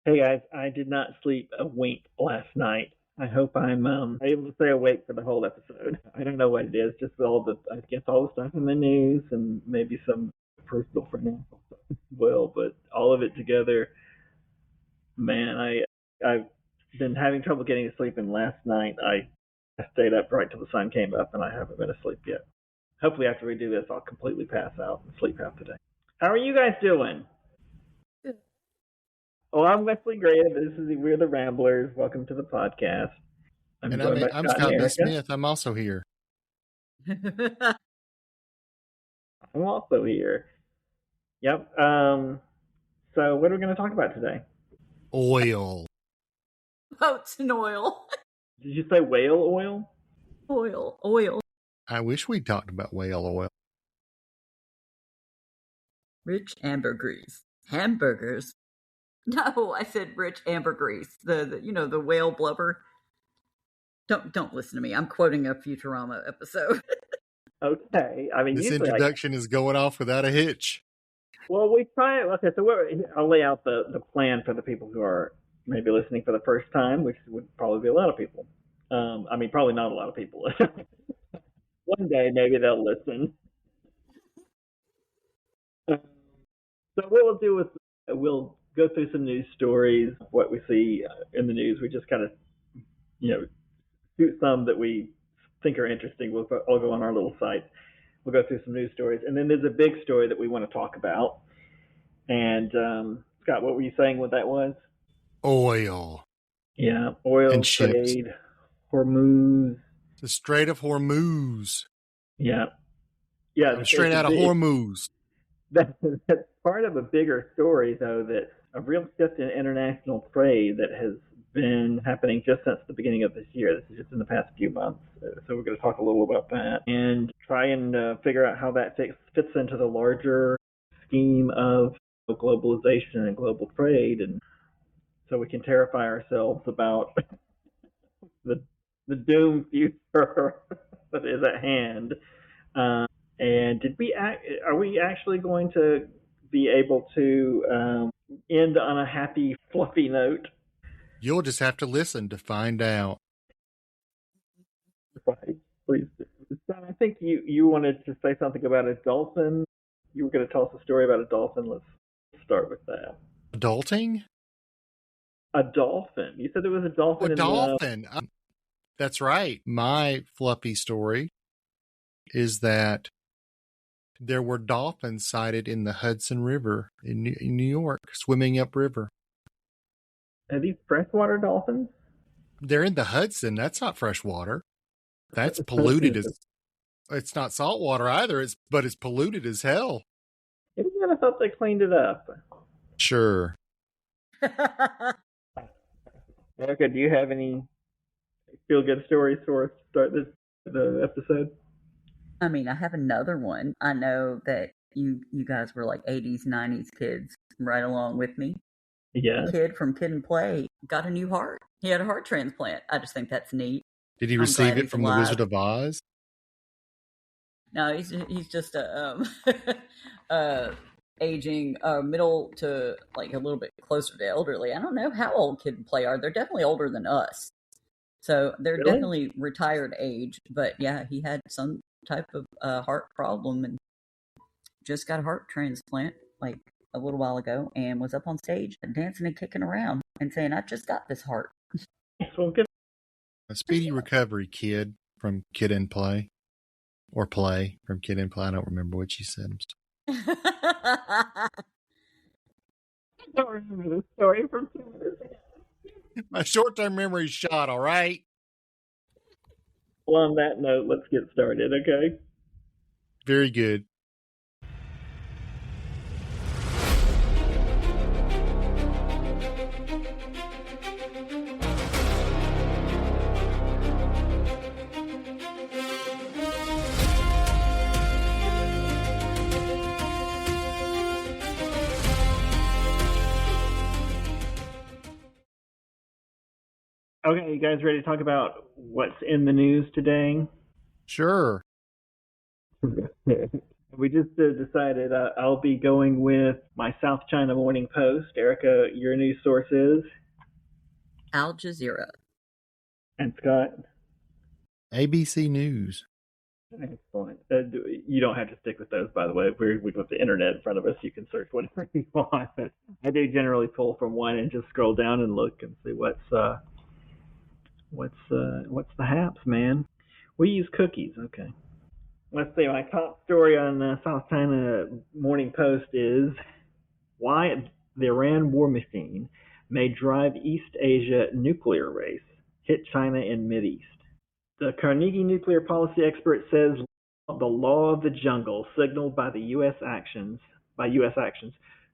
Hey guys, I did not sleep a wink last night. I hope I'm able to stay awake for the whole episode. I don't know what it is, just I guess all the stuff in the news and maybe some personal financial stuff as well, but all of it together, man, I've been having trouble getting to sleep, and last night I stayed up right till the sun came up, and I haven't been asleep yet. Hopefully after we do this, I'll completely pass out and sleep half the day. How are you guys doing? Well, I'm Wesley Gray. We're the Ramblers. Welcome to the podcast. And I'm Scott B. Smith. I'm also here. I'm also here. Yep. So what are we going to talk about today? Oil. Boats and oil. Did you say whale oil? Oil. I wish we talked about whale oil. Rich ambergris. Hamburgers. No, I said rich ambergris. The whale blubber. Don't listen to me. I'm quoting a Futurama episode. Okay. I mean, this introduction is going off without a hitch. Well, we try it. Okay, so I'll lay out the plan for the people who are maybe listening for the first time, which would probably be a lot of people. I mean, probably not a lot of people. One day, maybe they'll listen. So what we'll do is we'll go through some news stories, what we see in the news. We just kind of, shoot some that we think are interesting. We'll all go on our little site. We'll go through some news stories. And then there's a big story that we want to talk about. And Scott, what were you saying what that was? Oil. Yeah, oil and trade, ships. Hormuz. The Strait of Hormuz. Yeah. Yeah. Straight out of Hormuz. That's part of a bigger story, though, that a real shift in international trade that has been happening just since the beginning of this year. This is just in the past few months. So we're going to talk a little about that and try and figure out how that fits into the larger scheme of globalization and global trade, and so we can terrify ourselves about the doom future that is at hand. And are we actually going to be able to end on a happy, fluffy note? You'll just have to listen to find out. Right. Please do. I think you wanted to say something about a dolphin. You were going to tell us a story about a dolphin. Let's start with that. Adulting? A dolphin. You said there was a dolphin. Dolphin. That's right. My fluffy story is that there were dolphins sighted in the Hudson River in New York, swimming upriver. Are these freshwater dolphins? They're in the Hudson. That's not freshwater. That's polluted it's not salt water either, but it's polluted as hell. I thought they cleaned it up. Sure. Erica, do you have any feel-good stories for us to start the episode? I mean, I have another one. I know that you guys were like 80s, 90s kids right along with me. Yeah. A kid from Kid and Play got a new heart. He had a heart transplant. I just think that's neat. Did he receive it from the Wizard of Oz? No, he's just aging middle to like a little bit closer to elderly. I don't know how old Kid and Play are. They're definitely older than us. So they're definitely retired age. But yeah, he had some type of heart problem and just got a heart transplant like a little while ago and was up on stage dancing and kicking around and saying, I just got this heart. A speedy recovery, kid, from Kid and Play. Or Play from Kid and Play. I don't remember what you said. I don't remember the story from 2 minutes ago. My short-term memory's shot, all right? Well, on that note, let's get started, okay? Very good. Okay, you guys ready to talk about what's in the news today? Sure. We just decided I'll be going with my South China Morning Post. Erica, your news source is? Al Jazeera. And Scott? ABC News. Excellent. You don't have to stick with those, by the way. We've got the internet in front of us. You can search whatever you want. But I do generally pull from one and just scroll down and look and see what's the haps, man. We use cookies. Okay. Let's see. My top story on South China Morning Post is why the Iran war machine may drive East Asia nuclear race hit China in Mideast. The Carnegie nuclear policy expert says the law of the jungle signaled by U.S. actions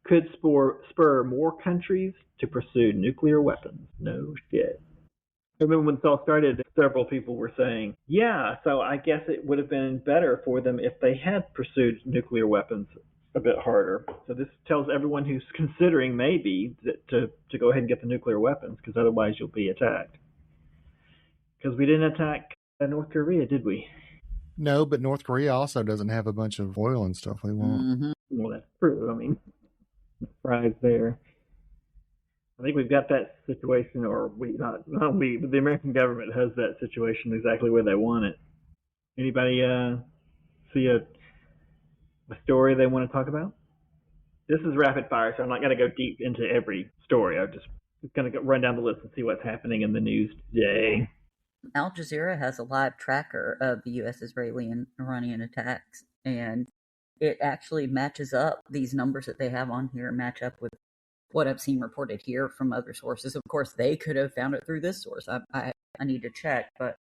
could spur more countries to pursue nuclear weapons. No shit. I remember when this all started, several people were saying, yeah, so I guess it would have been better for them if they had pursued nuclear weapons a bit harder. So this tells everyone who's considering maybe to go ahead and get the nuclear weapons, because otherwise you'll be attacked. Because we didn't attack North Korea, did we? No, but North Korea also doesn't have a bunch of oil and stuff they want. Mm-hmm. Well, that's true. I mean, surprise there. I think we've got that situation, or not we, but the American government has that situation exactly where they want it. Anybody see a story they want to talk about? This is rapid fire, so I'm not going to go deep into every story. I'm just going to run down the list and see what's happening in the news today. Al Jazeera has a live tracker of the U.S. Israeli and Iranian attacks, and it actually matches up. These numbers that they have on here match up with what I've seen reported here from other sources. Of course, they could have found it through this source. I need to check, but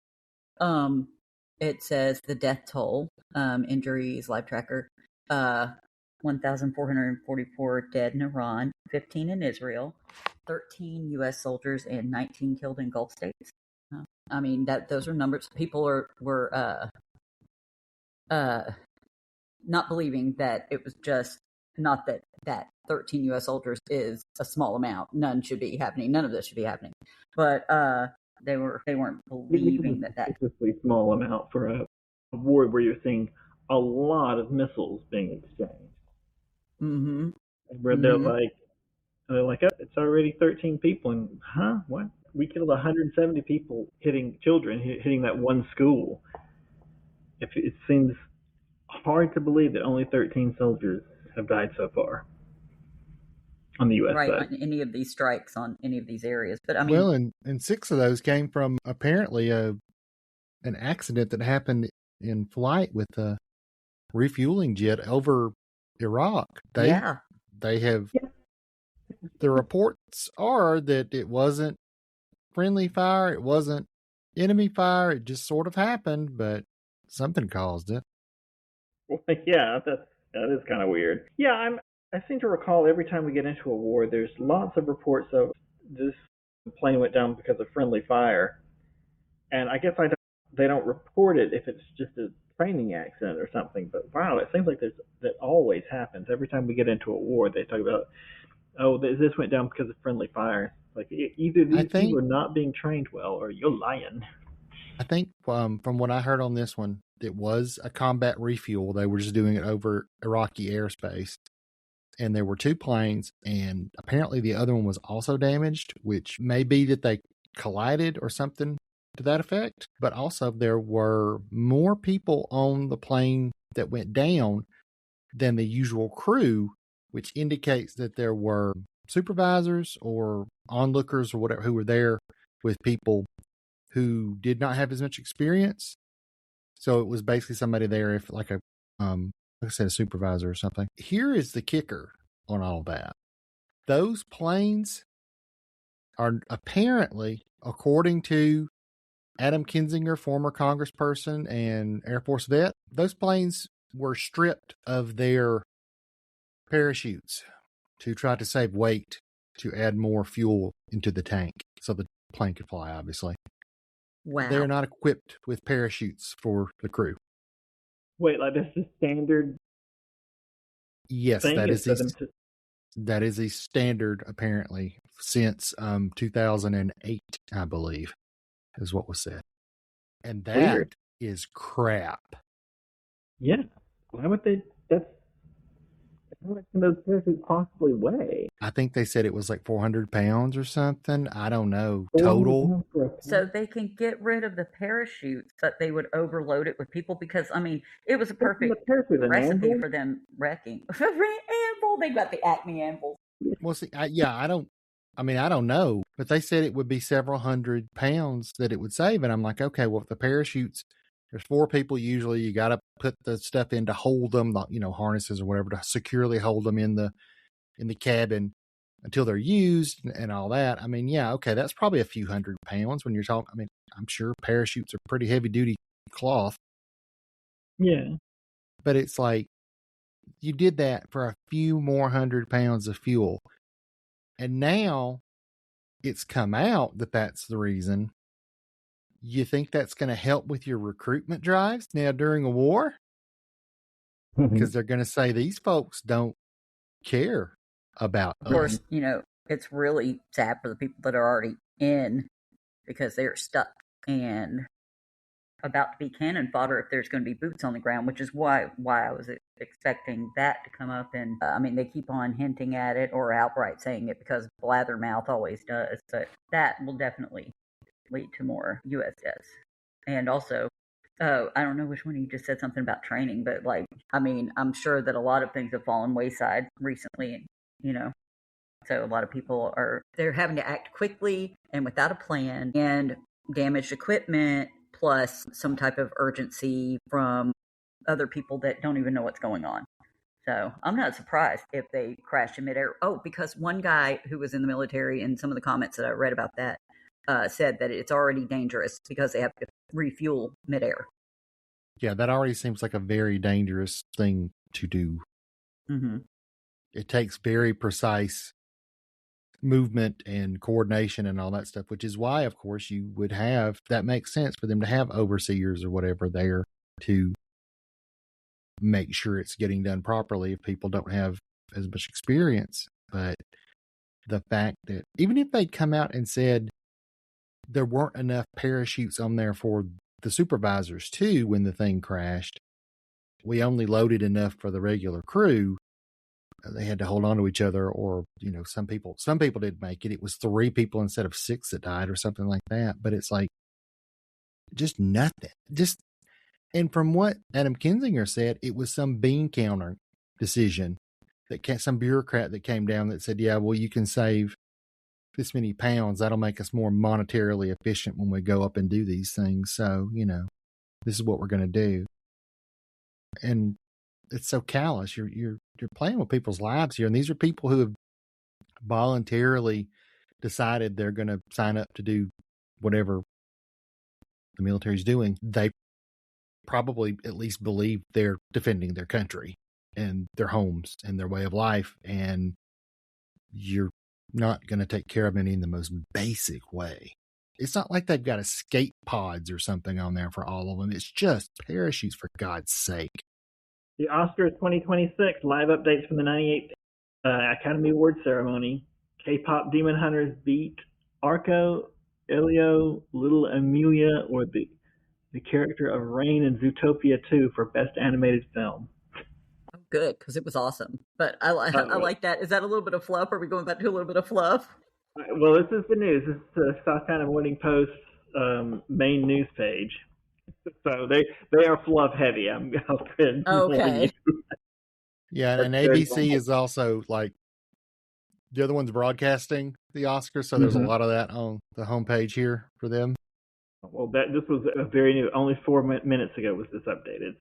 it says the death toll, injuries, live tracker, 1,444 dead in Iran, 15 in Israel, 13 U.S. soldiers, and 19 killed in Gulf states. I mean, those are numbers. People were not believing that it was just not that 13 U.S. soldiers is a small amount. None should be happening. None of this should be happening. But they weren't believing that excessively small amount for a war where you're seeing a lot of missiles being exchanged. Mm-hmm. Where they're like, oh, it's already 13 people, and what? We killed 170 people hitting that one school. It seems hard to believe that only 13 soldiers have died so far on the U.S. right, side. on any of these strikes on any of these areas. But I mean, well, and 6 of those came from apparently an accident that happened in flight with a refueling jet over Iraq. They have. The reports are that it wasn't friendly fire, it wasn't enemy fire, it just sort of happened, but something caused it. Well, yeah, that is kind of weird. Yeah, I seem to recall every time we get into a war, there's lots of reports of this plane went down because of friendly fire, and I guess they don't report it if it's just a training accident or something. But wow, it seems like that always happens every time we get into a war. They talk about, oh, this went down because of friendly fire. Like either these people are not being trained well, or you're lying. I think from what I heard on this one, it was a combat refuel. They were just doing it over Iraqi airspace. And there were 2 planes, and apparently the other one was also damaged, which may be that they collided or something to that effect. But also there were more people on the plane that went down than the usual crew, which indicates that there were supervisors or onlookers or whatever who were there with people who did not have as much experience. So it was basically somebody there, if like I said, a supervisor or something. Here is the kicker on all that. Those planes are apparently, according to Adam Kinzinger, former congressperson and Air Force vet, those planes were stripped of their parachutes to try to save weight to add more fuel into the tank so the plane could fly, obviously. Wow. They're not equipped with parachutes for the crew. Wait, like this is standard? Yes, that is a standard, apparently, since 2008, I believe, is what was said. And that is crap. Yeah. Why would they That's how much can those parachutes possibly weigh? I think they said it was like 400 pounds or something. I don't know. 400 Total. pounds for a So they can get rid of the parachutes, but they would overload it with people because, I mean, it was a perfect parachute, an recipe anvil? for them wrecking. Anvil, they got the Acme anvil. Well, see, I don't know, but they said it would be several hundred pounds that it would save. And I'm like, okay, well, if the parachutes, there's 4 people usually, you got to put the stuff in to hold them, harnesses or whatever to securely hold them in the cabin until they're used and all that. I mean, yeah, okay, that's probably a few hundred pounds when you're talking. I mean, I'm sure parachutes are pretty heavy duty cloth. Yeah. But it's like, you did that for a few more 100 pounds of fuel. And now it's come out that that's the reason. You think that's going to help with your recruitment drives now during a war? Because they're going to say these folks don't care about Of course, it's really sad for the people that are already in because they're stuck and about to be cannon fodder if there's going to be boots on the ground, which is why I was expecting that to come up. And I mean, they keep on hinting at it or outright saying it because Blathermouth always does. But that will definitely lead to more U.S. deaths. And also, I don't know which one you just said something about training, but I'm sure that a lot of things have fallen wayside recently, so a lot of people they're having to act quickly and without a plan, and damaged equipment plus some type of urgency from other people that don't even know what's going on. So I'm not surprised if they crash in midair. Oh, because one guy who was in the military, and some of the comments that I read about that, said that it's already dangerous because they have to refuel midair. Yeah, that already seems like a very dangerous thing to do. Mm-hmm. It takes very precise movement and coordination and all that stuff, which is why, of course, you would have, that makes sense for them to have overseers or whatever there to make sure it's getting done properly if people don't have as much experience. But the fact that even if they'd come out and said there weren't enough parachutes on there for the supervisors too when the thing crashed, we only loaded enough for the regular crew, they had to hold on to each other, or some people did make it. It was 3 people instead of 6 that died or something like that. But it's like just nothing. And from what Adam Kinzinger said, it was some bean counter decision that some bureaucrat that came down that said, yeah, well, you can save this many pounds. That'll make us more monetarily efficient when we go up and do these things. So, this is what we're going to do. And it's so callous. You're playing with people's lives here. And these are people who have voluntarily decided they're going to sign up to do whatever the military's doing. They probably at least believe they're defending their country and their homes and their way of life. And you're not going to take care of any in the most basic way. It's not like they've got escape pods or something on there for all of them. It's just parachutes, for God's sake. The Oscars 2026 live updates from the 98th Academy Award ceremony. K-pop Demon Hunters beat Arco, Elio, Little Amelia, or the character of Rain in Zootopia 2 for Best Animated Film. Oh, good, because it was awesome. But I like that. Is that a little bit of fluff? Are we going back to a little bit of fluff? Well, this is the news. This is the South Carolina Morning Post main news page. So they are fluff heavy. Okay. Yeah, and ABC is also like the other one's broadcasting the Oscars, so there's a lot of that on the homepage here for them. Well, this was a very new. Only 4 minutes ago was this updated.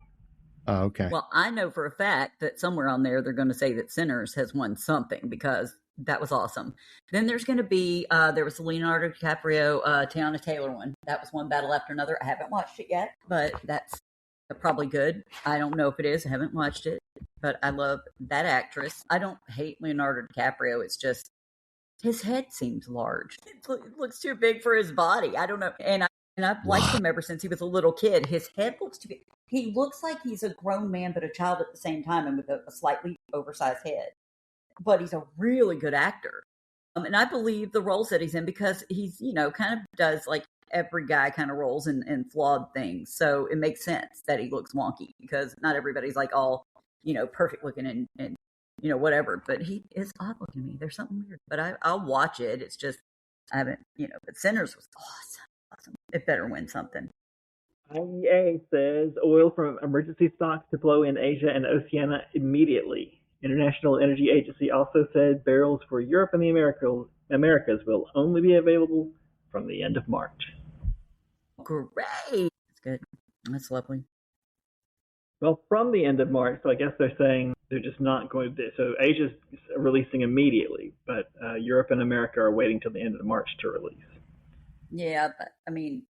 Oh, okay. Well, I know for a fact that somewhere on there they're going to say that Sinners has won something because that was awesome. Then there's going to be there was the Leonardo DiCaprio Tiana Taylor one. That was one battle after another. I haven't watched it yet, but that's probably good. I don't know if it is. I haven't watched it, but I love that actress. I don't hate Leonardo DiCaprio. It's just his head seems large. It looks too big for his body. I don't know. And I've liked him ever since he was a little kid. His head looks too big. He looks like he's a grown man but a child at the same time, and with a slightly oversized head. But he's a really good actor. And I believe the roles that he's in because he's, kind of does like every guy kind of roles and flawed things. So it makes sense that he looks wonky because not everybody's like all perfect looking and whatever. But he is odd looking to me. There's something weird. But I'll watch it. It's just I haven't, but Sinners was awesome. It better win something. IEA says oil from emergency stocks to flow in Asia and Oceania immediately. International Energy Agency also said barrels for Europe and the Americas will only be available from the end of March. Great. That's good. That's lovely. Well, from the end of March, so I guess they're saying they're just not going to. So Asia's releasing immediately, but Europe and America are waiting till the end of March to release. Yeah, but I mean,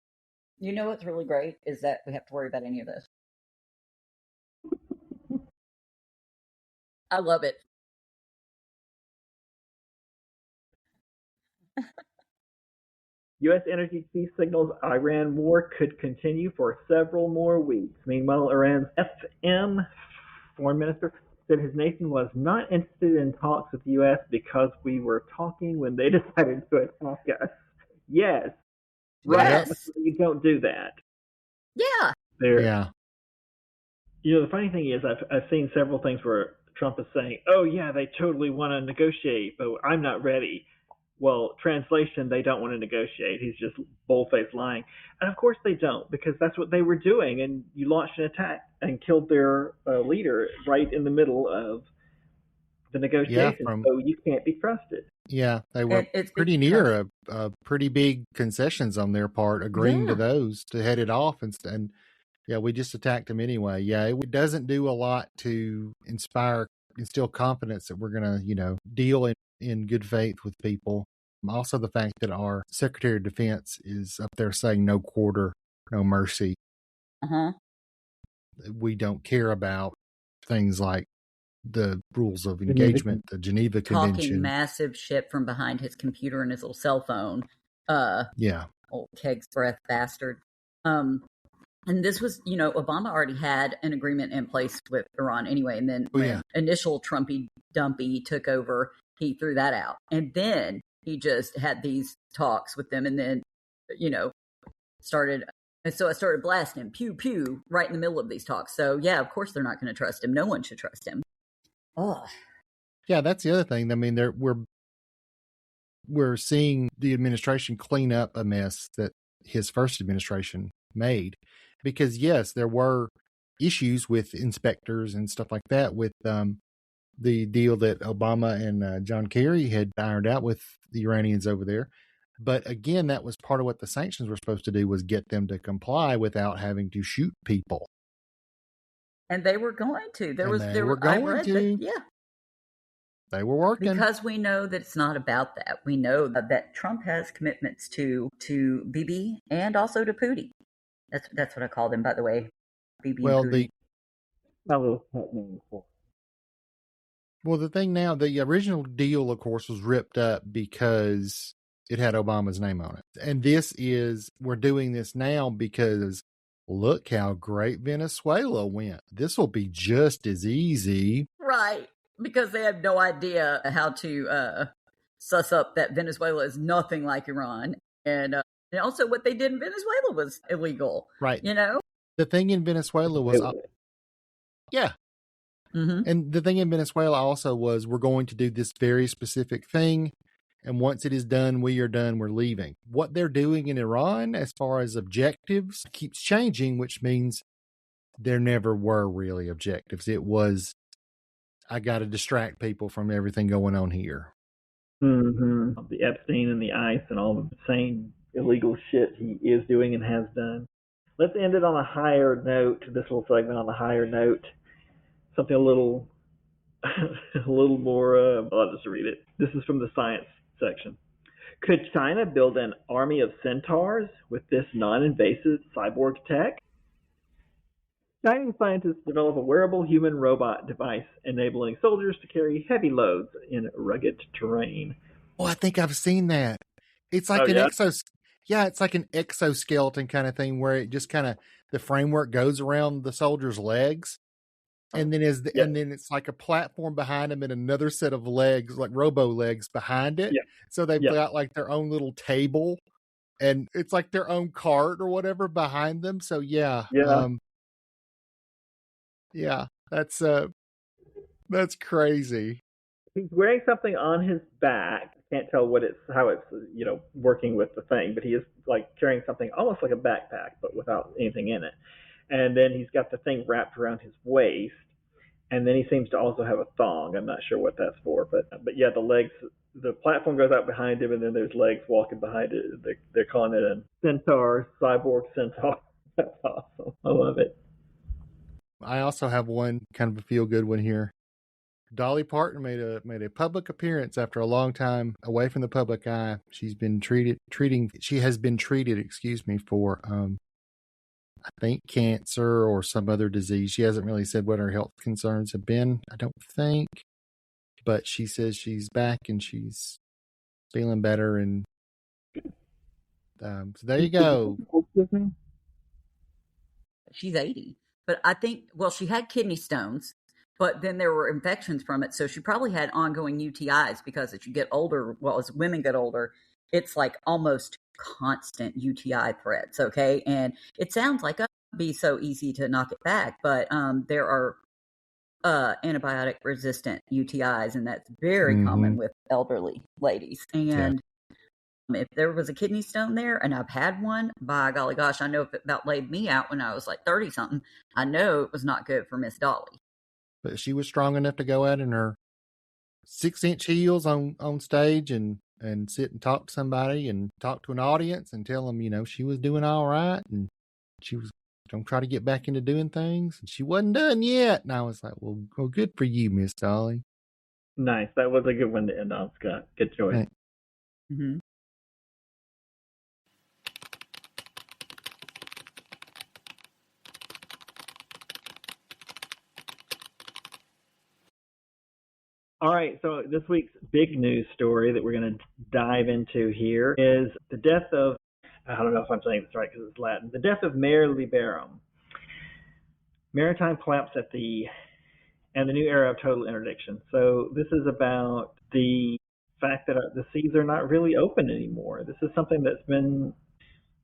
what's really great is that we have to worry about any of this. I love it. U.S. energy chief signals Iran war could continue for several more weeks. Meanwhile, Iran's FM foreign minister said his nation was not interested in talks with the U.S. because we were talking when they decided to attack us. Yes. Right. Yes. You don't do that. Yeah. Yeah. The funny thing is I've seen several things where Trump is saying, oh, yeah, they totally want to negotiate, but I'm not ready. Well, translation, they don't want to negotiate. He's just bold-faced lying. And of course they don't, because that's what they were doing. And you launched an attack and killed their leader right in the middle of the negotiation. So you can't be trusted. Yeah, they were pretty near a pretty big concessions on their part, agreeing to those to head it off. And yeah, we just attacked them anyway. Yeah, it doesn't do a lot to instill confidence that we're going to, deal in good faith with people. Also, the fact that our Secretary of Defense is up there saying no quarter, no mercy. We don't care about things like the rules of engagement, the Geneva Convention. Talking massive shit from behind his computer and his little cell phone. Old keg's breath bastard. And this was, Obama already had an agreement in place with Iran anyway. And then when initial Trumpy Dumpy took over, he threw that out. And then he just had these talks with them and then, started. And so I started blasting him, pew, pew, right in the middle of these talks. So, yeah, of course they're not going to trust him. No one should trust him. Oh. Yeah, that's the other thing. I mean, we're seeing the administration clean up a mess that his first administration made. Because, yes, there were issues with inspectors and stuff like that with the deal that Obama and John Kerry had ironed out with the Iranians over there. But again, that was part of what the sanctions were supposed to do, was get them to comply without having to shoot people. And they were going to. They were going to. Yeah. They were working. Because we know that it's not about that. We know that Trump has commitments to Bibi and also to Pootie. That's what I call them, by the way. Bibi and Pootie. Well, the thing now, the original deal, of course, was ripped up because it had Obama's name on it. And we're doing this now because look how great Venezuela went. This will be just as easy. Right. Because they have no idea how to suss up that Venezuela is nothing like Iran. And also what they did in Venezuela was illegal. Right. The thing in Venezuela was... Yeah. Mm-hmm. And the thing in Venezuela also was, we're going to do this very specific thing. And once it is done, we are done. We're leaving. What they're doing in Iran, as far as objectives, keeps changing, which means there never were really objectives. It was, I got to distract people from everything going on here. Mm-hmm. The Epstein and the ICE and all the same illegal shit he is doing and has done. Let's end it on a higher note, this little segment on a higher note. Something a little more, I'll just read it. This is from the science section. Could China build an army of centaurs with this non-invasive cyborg tech? Chinese scientists develop a wearable human robot device enabling soldiers to carry heavy loads in rugged terrain. Oh, I think I've seen that. It's like it's like an exoskeleton kind of thing where it just kind of, the framework goes around the soldier's legs. And then and then it's like a platform behind them and another set of legs, like robo legs behind it. Yeah. So they've got like their own little table, and it's like their own cart or whatever behind them. So that's That's crazy. He's wearing something on his back. Can't tell how it's working with the thing, but he is like carrying something almost like a backpack, but without anything in it. And then he's got the thing wrapped around his waist, and then he seems to also have a thong. I'm not sure what that's for, but yeah, the legs. The platform goes out behind him, and then there's legs walking behind it. They're calling it a centaur, cyborg centaur. That's awesome. I love it. I also have one kind of a feel good one here. Dolly Parton made a public appearance after a long time away from the public eye. She has been treated, for I think cancer or some other disease. She hasn't really said what her health concerns have been, I don't think. But she says she's back and she's feeling better, and so there you go. She's 80. But I think, well, she had kidney stones, but then there were infections from it. So she probably had ongoing UTIs because as you get older, well, as women get older, it's like almost constant UTI threats. Okay. And it sounds like it'd be so easy to knock it back, but there are antibiotic resistant UTIs, and that's very common with elderly ladies. And if there was a kidney stone there, and I've had one, by golly gosh, I know if it about laid me out when I was like 30 something, I know it was not good for Miss Dolly. But she was strong enough to go out in her 6-inch heels on stage and sit and talk to somebody and talk to an audience and tell them, she was doing all right and she was going to try to get back into doing things. And she wasn't done yet. And I was like, well good for you, Miss Dolly. Nice. That was a good one to end on, Scott. Good choice. Thanks. Mm-hmm. All right, so this week's big news story that we're going to dive into here is the death of, I don't know if I'm saying this right because it's Latin, the death of Mare Liberum. Maritime collapse and the new era of total interdiction. So this is about the fact that the seas are not really open anymore. This is something that's been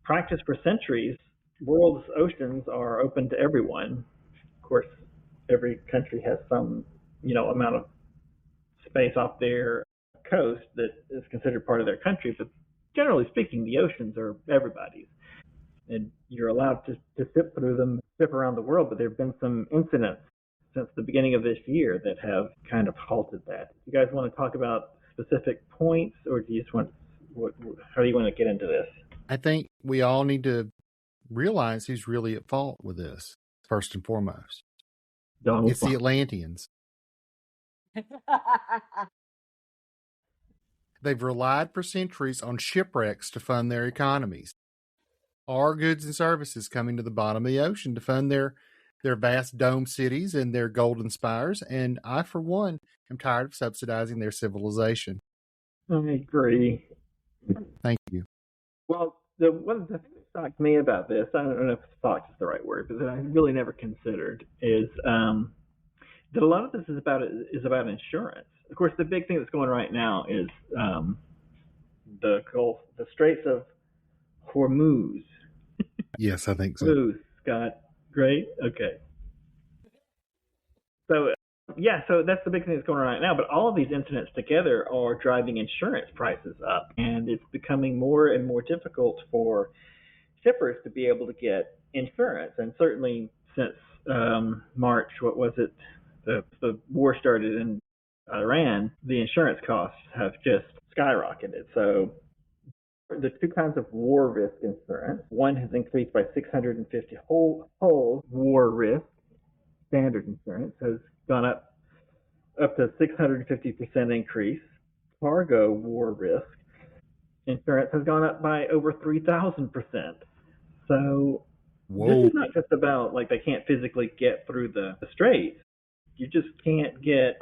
practiced for centuries. World's oceans are open to everyone. Of course, every country has some, amount of space off their coast that is considered part of their country, but generally speaking, the oceans are everybody's. And you're allowed to sip through them, sip around the world, but there have been some incidents since the beginning of this year that have kind of halted that. You guys want to talk about specific points, or do you just how do you want to get into this? I think we all need to realize who's really at fault with this, first and foremost. It's the Atlanteans. They've relied for centuries on shipwrecks to fund their economies. Our goods and services coming to the bottom of the ocean to fund their vast dome cities and their golden spires, and I, for one, am tired of subsidizing their civilization. I agree. Thank you. Well, the thing that shocked me about this, I don't know if shocked is the right word, but that I really never considered is that a lot of this is about insurance. Of course, the big thing that's going right now is the Straits of Hormuz. Yes, I think so. Smooth, Scott. Great. Okay. So, so that's the big thing that's going on right now. But all of these incidents together are driving insurance prices up, and it's becoming more and more difficult for shippers to be able to get insurance. And certainly since March, what was it? The war started in Iran, the insurance costs have just skyrocketed. So the two kinds of war risk insurance, one has increased by 650 whole war risk. Standard insurance has gone up to 650% increase. Cargo war risk insurance has gone up by over 3,000%. So this is not just about like they can't physically get through the straits. You just can't get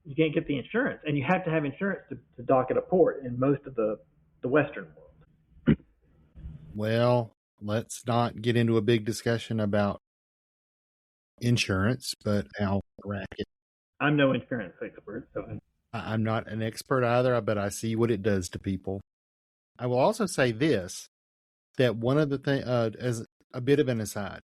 the insurance, and you have to have insurance to dock at a port in most of the Western world. Well, let's not get into a big discussion about insurance, but I'll rack it. I'm no insurance expert, so I'm not an expert either, but I see what it does to people. I will also say this, that one of the things, as a bit of an aside,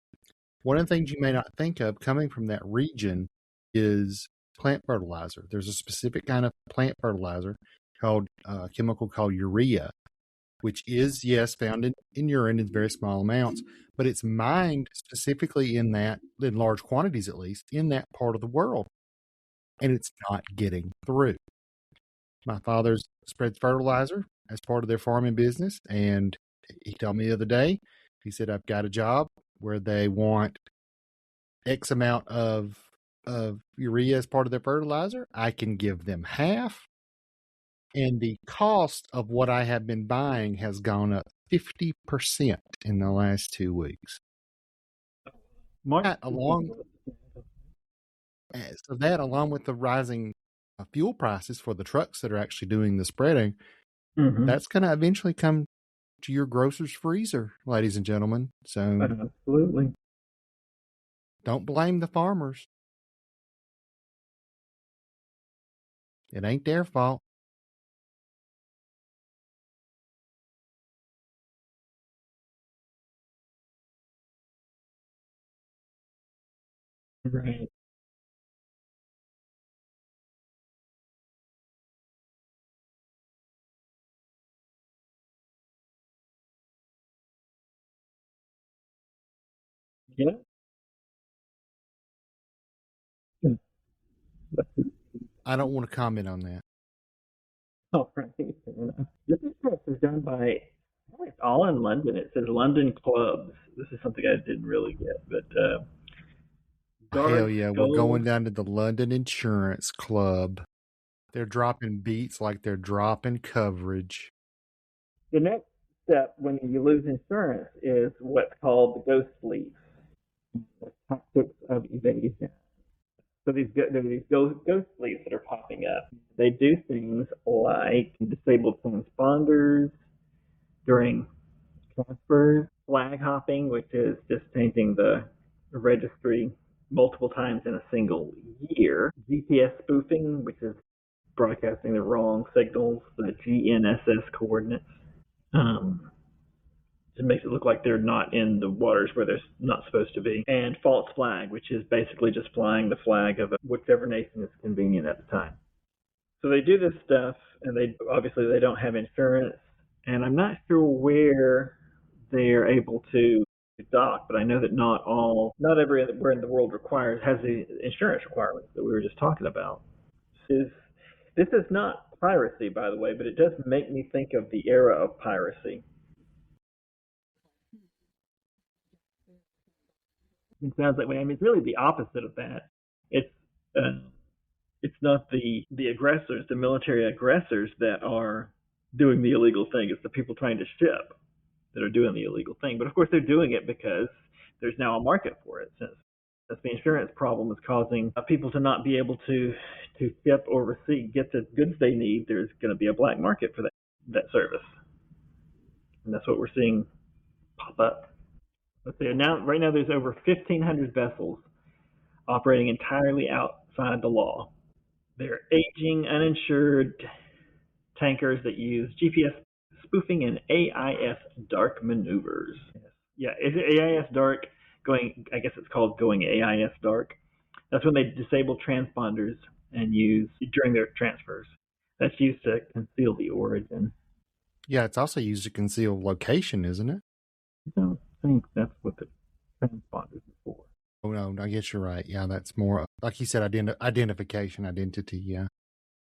one of the things you may not think of coming from that region is plant fertilizer. There's a specific kind of plant fertilizer called chemical called urea, which is, yes, found in urine in very small amounts, but it's mined specifically in large quantities at least, in that part of the world. And it's not getting through. My father spreads fertilizer as part of their farming business, and he told me the other day, he said, I've got a job where they want X amount of urea as part of their fertilizer. I can give them half. And the cost of what I have been buying has gone up 50% in the last 2 weeks. Along with the rising fuel prices for the trucks that are actually doing the spreading, that's going to eventually come to your grocer's freezer, ladies and gentlemen. So absolutely, don't blame the farmers. It ain't their fault. Right. Yeah. I don't want to comment on that. Oh, right. This is done by, it's all in London. It says London clubs. This is something I didn't really get, but hell yeah, we're going down to the London Insurance Club. They're dropping beats like they're dropping coverage. The next step when you lose insurance is what's called the ghost fleet, the tactics of evasion. So there are these ghost fleets that are popping up. They do things like disable transponders during transfers, flag hopping, which is just changing the registry multiple times in a single year, GPS spoofing, which is broadcasting the wrong signals, the GNSS coordinates. It makes it look like they're not in the waters where they're not supposed to be. And false flag, which is basically just flying the flag of whichever nation is convenient at the time. So they do this stuff, and they don't have insurance, and I'm not sure where they are able to dock, but I know that not everywhere in the world has the insurance requirements that we were just talking about. This is not piracy, by the way, but it does make me think of the era of piracy. It sounds like, it's really the opposite of that. It's not the aggressors, the military aggressors that are doing the illegal thing. It's the people trying to ship that are doing the illegal thing. But of course, they're doing it because there's now a market for it. Since the insurance problem is causing people to not be able to ship or get the goods they need, there's going to be a black market for that service, and that's what we're seeing pop up. Let's see. Right now, there's over 1,500 vessels operating entirely outside the law. They're aging, uninsured tankers that use GPS spoofing and AIS dark maneuvers. Yeah, is it AIS dark? I guess it's called going AIS dark. That's when they disable transponders and use during their transfers. That's used to conceal the origin. Yeah, it's also used to conceal location, isn't it? I don't think that's what the transponders are for. Oh no, I guess you're right. Yeah, that's more like you said, identification, identity. Yeah.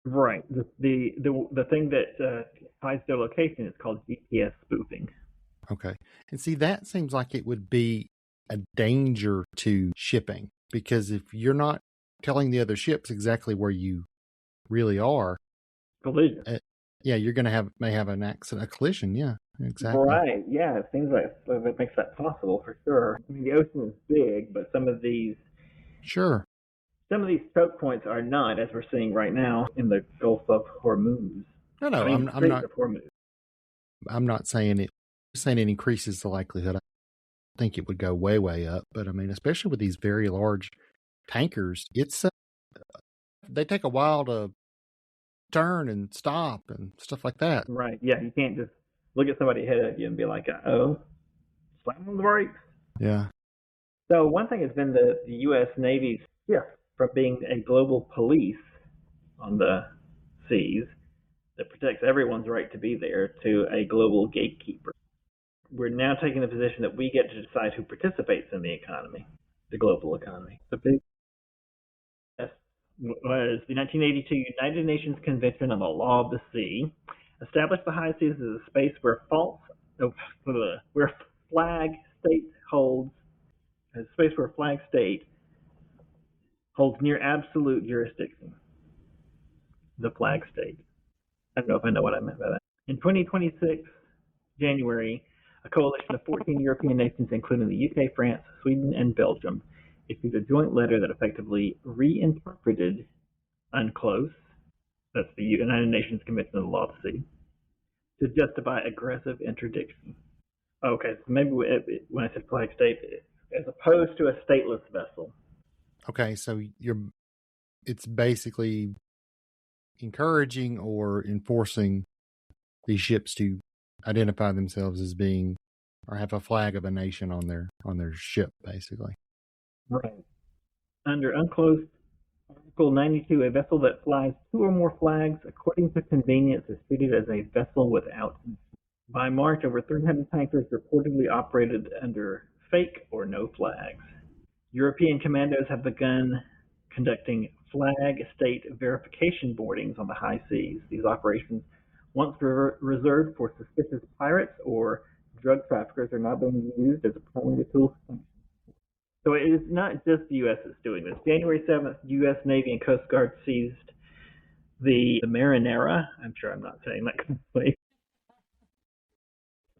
Right. The thing that hides their location is called GPS spoofing. Okay, and see, that seems like it would be a danger to shipping, because if you're not telling the other ships exactly where you really are, collision. Yeah, you're going to may have an accident, a collision. Yeah, exactly. Right. Yeah, it seems like that makes that possible for sure. The ocean is big, but some of these choke points are not, as we're seeing right now in the Gulf of Hormuz. No, I'm not. I'm not saying it. I'm saying it increases the likelihood. I think it would go way, way up. But especially with these very large tankers, they take a while to turn and stop and stuff like that. Right. Yeah, you can't just look at somebody ahead of you and be like, "Oh, slam on the brakes." Yeah. So one thing has been the U.S. Navy's shift from being a global police on the seas that protects everyone's right to be there to a global gatekeeper. We're now taking the position that we get to decide who participates in the economy, the global economy. The big was the 1982 United Nations Convention on the Law of the Sea, established the high seas as a space where flag state holds a space where flag state holds near absolute jurisdiction. The flag state. I don't know if I know what I meant by that. In 2026, January, a coalition of 14 European nations, including the UK, France, Sweden, and Belgium, issued a joint letter that effectively reinterpreted UNCLOS, that's the United Nations Convention on the Law of the Sea, to justify aggressive interdiction. Okay, so maybe when I said flag state, as opposed to a stateless vessel. Okay, so it's basically encouraging or enforcing these ships to identify themselves as being or have a flag of a nation on their ship, basically. Right. Under UNCLOS Article 92, a vessel that flies two or more flags according to convenience is treated as a vessel without. By March, over 300 tankers reportedly operated under fake or no flags. European commandos have begun conducting flag state verification boardings on the high seas. These operations, once reserved for suspicious pirates or drug traffickers, are now being used as a primary tool for sanctions. So it is not just the U.S. that's doing this. January 7th, U.S. Navy and Coast Guard seized the Marinera. I'm sure I'm not saying that correctly.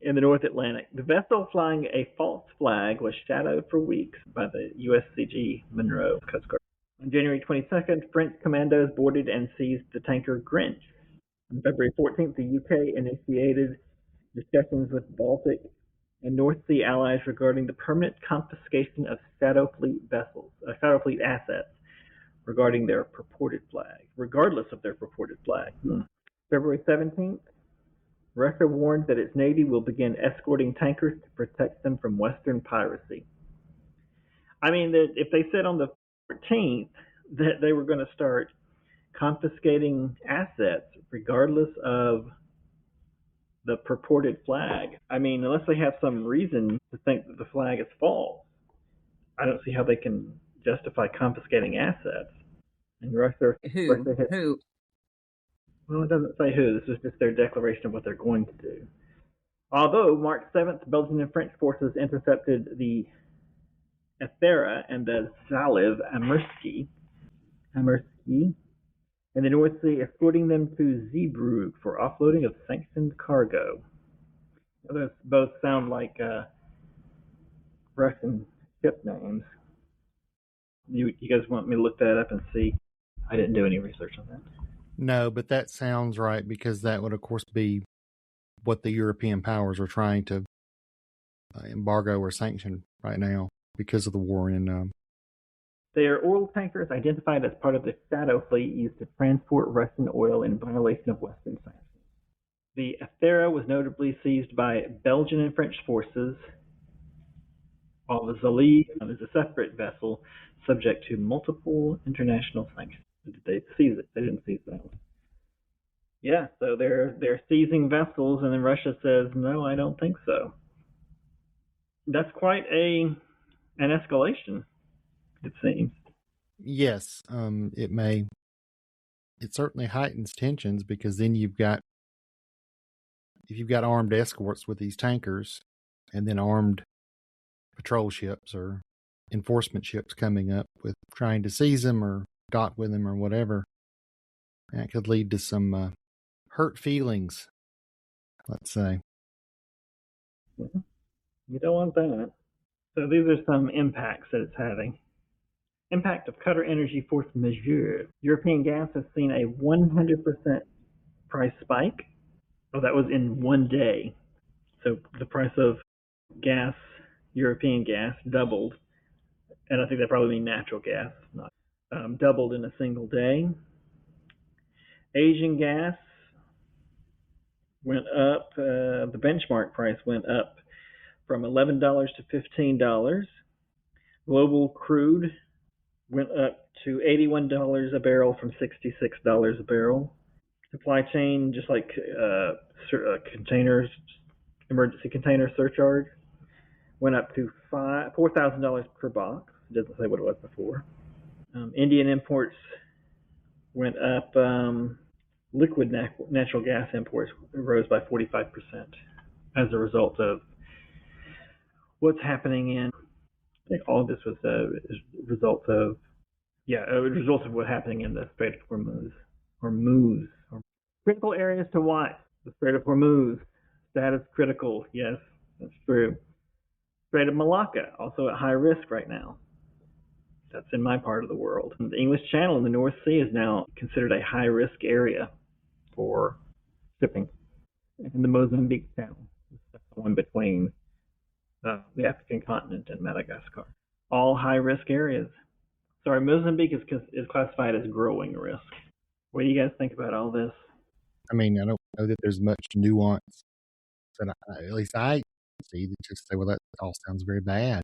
In the North Atlantic. The vessel flying a false flag was shadowed for weeks by the USCG Monroe Coast Guard. On January 22nd, French commandos boarded and seized the tanker Grinch. On February 14th, the UK initiated discussions with Baltic and North Sea allies regarding the permanent confiscation of shadow fleet assets regarding their purported flag, regardless of their purported flag. February 17th, Russia warned that its navy will begin escorting tankers to protect them from Western piracy. I mean, if they said on the 14th that they were going to start confiscating assets regardless of the purported flag, I mean, unless they have some reason to think that the flag is false, I don't see how they can justify confiscating assets. And Russia Who? Well, it doesn't say who. This is just their declaration of what they're going to do. Although, March 7th, Belgian and French forces intercepted the Ethera and the Zaliv Amerski in the North Sea, escorting them to Zeebrugge for offloading of sanctioned cargo. Those both sound like Russian ship names. You guys want me to look that up and see? I didn't do any research on that. No, but that sounds right, because that would, of course, be what the European powers are trying to embargo or sanction right now because of the war in. They are oil tankers identified as part of the shadow fleet used to transport Russian oil in violation of Western sanctions. The Ethera was notably seized by Belgian and French forces, while the Zaliv is a separate vessel subject to multiple international sanctions. Did they seize it? They didn't seize that one. Yeah, so they're seizing vessels, and then Russia says, no, I don't think so. That's quite an escalation, it seems. Yes, it certainly heightens tensions, because then if you've got armed escorts with these tankers, and then armed patrol ships or enforcement ships coming up with trying to seize them or dock with them or whatever, that could lead to some hurt feelings, let's say. You don't want that. So these are some impacts that it's having. Impact of Qatar energy force majeure. European gas has seen a 100% price spike. Oh, that was in one day. So the price of gas, European gas, doubled. And I think that probably means natural gas, not doubled in a single day. Asian gas went up. The benchmark price went up from $11 to $15. Global crude went up to $81 a barrel from $66 a barrel. Supply chain, just like containers, emergency container surcharge, went up to $4,000 per box. It doesn't say what it was before. Indian imports went up. Liquid natural gas imports rose by 45% as a result of what's happening in. I think all of this was a result of what's happening in the Strait of Hormuz. Hormuz. Critical areas to watch: the Strait of Hormuz, status critical. Yes, that's true. Strait of Malacca, also at high risk right now. That's in my part of the world. The English Channel in the North Sea is now considered a high risk area for shipping. And the Mozambique Channel, that's the one between the African continent and Madagascar. All high risk areas. Sorry, Mozambique is classified as growing risk. What do you guys think about all this? I mean, I don't know that there's much nuance that at least I see that just say, well, that all sounds very bad.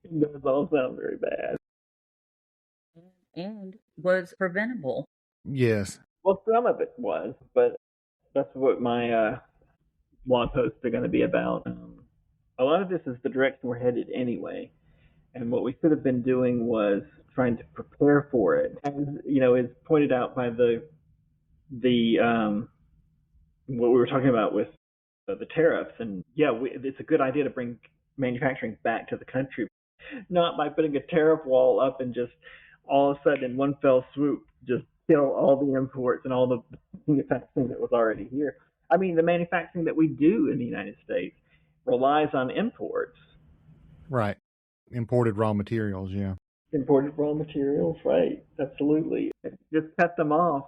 It does all sound very bad. And was preventable. Yes. Well, some of it was, but that's what my blog posts are going to be about. A lot of this is the direction we're headed anyway. And what we should have been doing was trying to prepare for it. As is pointed out by the what we were talking about with the tariffs. And it's a good idea to bring manufacturing back to the country, not by putting a tariff wall up and just all of a sudden in one fell swoop just kill all the imports and all the manufacturing that was already here. I mean, the manufacturing that we do in the United States relies on imports. Right. Imported raw materials, yeah. Imported raw materials, right. Absolutely. Just cut them off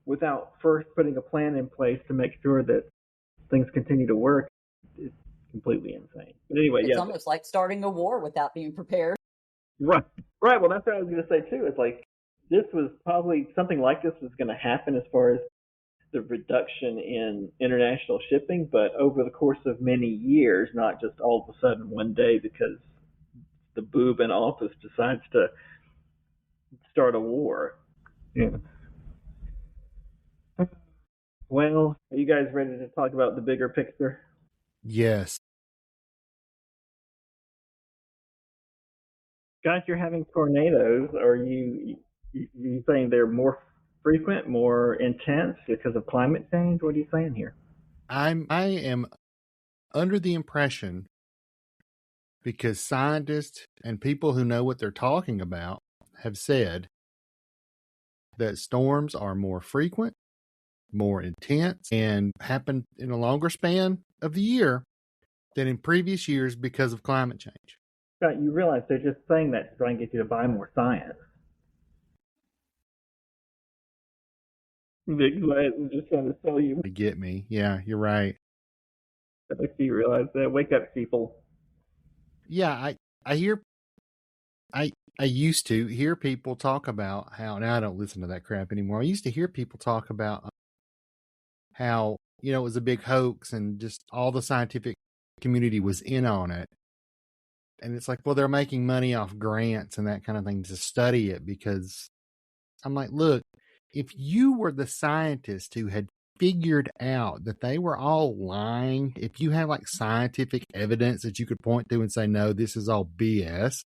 without first putting a plan in place to make sure that things continue to work. It's completely insane. But anyway, it's almost like starting a war without being prepared. Right. Well, that's what I was going to say too. It's like this was probably something like this was going to happen as far as the reduction in international shipping, but over the course of many years, not just all of a sudden one day because the boob in office decides to start a war. Yeah. Well, are you guys ready to talk about the bigger picture? Yes. Guys, you're having tornadoes. Are you saying they're more frequent, more intense because of climate change? What are you saying here? I am under the impression, because scientists and people who know what they're talking about have said that storms are more frequent, more intense, and happen in a longer span of the year than in previous years because of climate change. Scott, you realize they're just saying that to try and get you to buy more science. They're just trying to sell you. To get me. Yeah, you're right. I think you realize that. Wake up, people. Yeah, I used to hear people talk about how, now I don't listen to that crap anymore. I used to hear people talk about how, it was a big hoax and just all the scientific community was in on it. And it's like, well, they're making money off grants and that kind of thing to study it, because I'm like, look, if you were the scientist who had figured out that they were all lying, if you have like scientific evidence that you could point to and say, no, this is all BS,